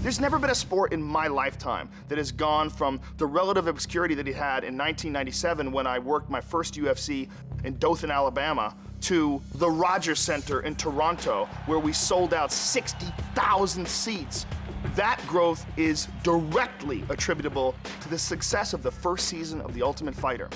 There's never been a sport in my lifetime that has gone from the relative obscurity that it had in 1997 when I worked my first UFC in Dothan, Alabama, to the Rogers Center in Toronto, where we sold out 60,000 seats. That growth is directly attributable to the success of the first season of The Ultimate Fighter.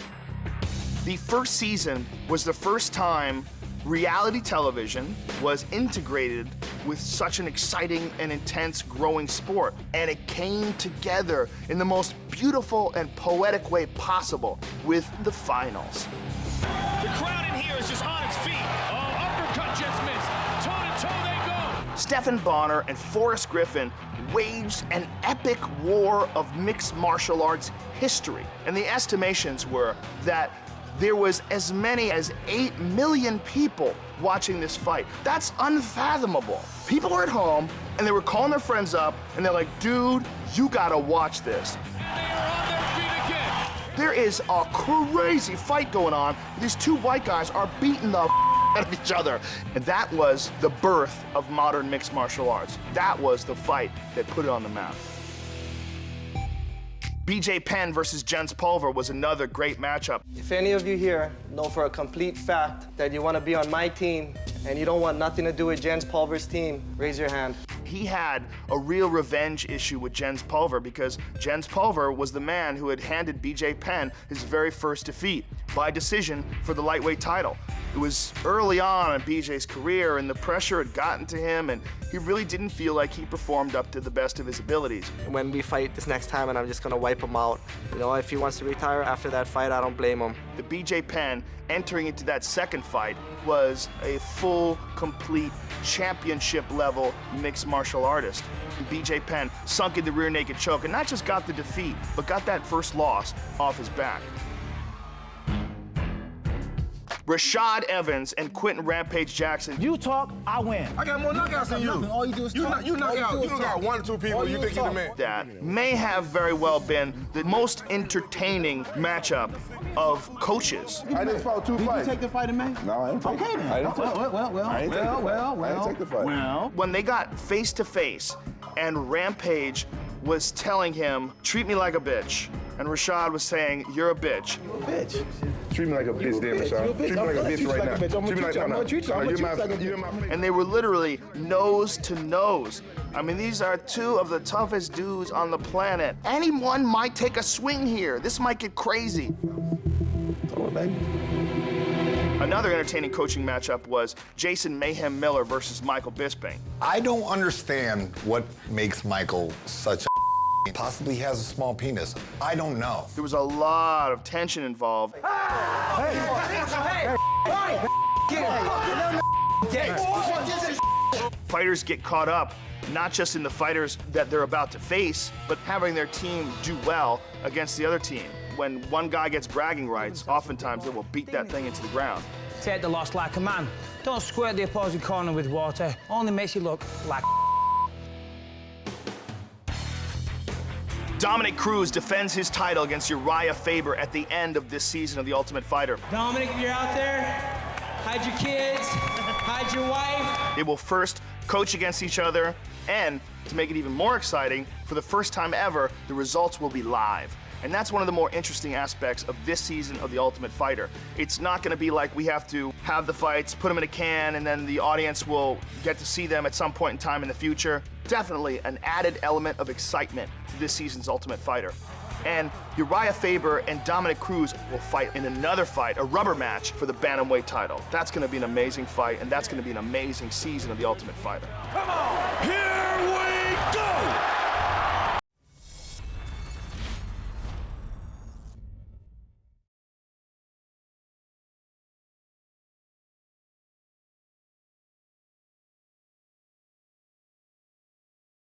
The first season was the first time reality television was integrated with such an exciting and intense growing sport, and it came together in the most beautiful and poetic way possible with the finals. The crowd in here is just on its feet. Oh, uppercut just missed. Toe-to-toe they go. Stephen Bonnar and Forrest Griffin waged an epic war of mixed martial arts history, and the estimations were that there was as many as 8 million people watching this fight. That's unfathomable. People were at home, and they were calling their friends up, and they're like, dude, you gotta watch this. And they are on their feet again. There is a crazy fight going on. These two white guys are beating the out of each other. And that was the birth of modern mixed martial arts. That was the fight that put it on the map. BJ Penn versus Jon Pulver was another great matchup. If any of you here know for a complete fact that you want to be on my team and you don't want nothing to do with Jon Pulver's team, raise your hand. He had a real revenge issue with Jon Pulver because Jon Pulver was the man who had handed BJ Penn his very first defeat by decision for the lightweight title. It was early on in BJ's career, and the pressure had gotten to him, and he really didn't feel like he performed up to the best of his abilities. When we fight this next time, and I'm just gonna wipe him out. You know, if he wants to retire after that fight, I don't blame him. The BJ Penn entering into that second fight was a full, complete, championship-level mixed martial artist. And BJ Penn sunk in the rear naked choke and not just got the defeat, but got that first loss off his back. Rashad Evans and Quentin Rampage Jackson. You talk, I win. I got more knockouts than you. All you do is talk. You knock out. You don't got 1 or 2 people. You think you're the man. That may have very well been the most entertaining matchup of coaches. I didn't fought 2 Did fights. you take the fight in May? No, I didn't take Okay it. then. I didn't take it. I didn't take the fight. I didn't take the fight. Well. When they got face to face and Rampage was telling him, treat me like a bitch, and Rashad was saying, you're a bitch. Bitch. Treat me like a bitch, then, Rashad. Treat me like a bitch right now. Treat me like I'm gonna treat you like a bitch. And they were literally nose to nose. I mean, these are two of the toughest dudes on the planet. Anyone might take a swing here. This might get crazy. Another entertaining coaching matchup was Jason Mayhem Miller versus Michael Bisping. I don't understand what makes Michael such a possibly has a small penis. I don't know. There was a lot of tension involved. Fighters get caught up, not just in the fighters that they're about to face, but having their team do well against the other team. When one guy gets bragging rights, oftentimes they will beat that thing into the ground. Take the loss like a man. Don't squirt the opposing corner with water. Only makes you look like Dominic Cruz defends his title against Uriah Faber at the end of this season of The Ultimate Fighter. Dominic, if you're out there, hide your kids, hide your wife. They will first coach against each other, and to make it even more exciting, for the first time ever, the results will be live. And that's one of the more interesting aspects of this season of The Ultimate Fighter. It's not gonna be like we have to have the fights, put them in a can, and then the audience will get to see them at some point in time in the future. Definitely an added element of excitement to this season's Ultimate Fighter. And Uriah Faber and Dominic Cruz will fight in another fight, a rubber match for the bantamweight title. That's gonna be an amazing fight, and that's gonna be an amazing season of The Ultimate Fighter. Come on.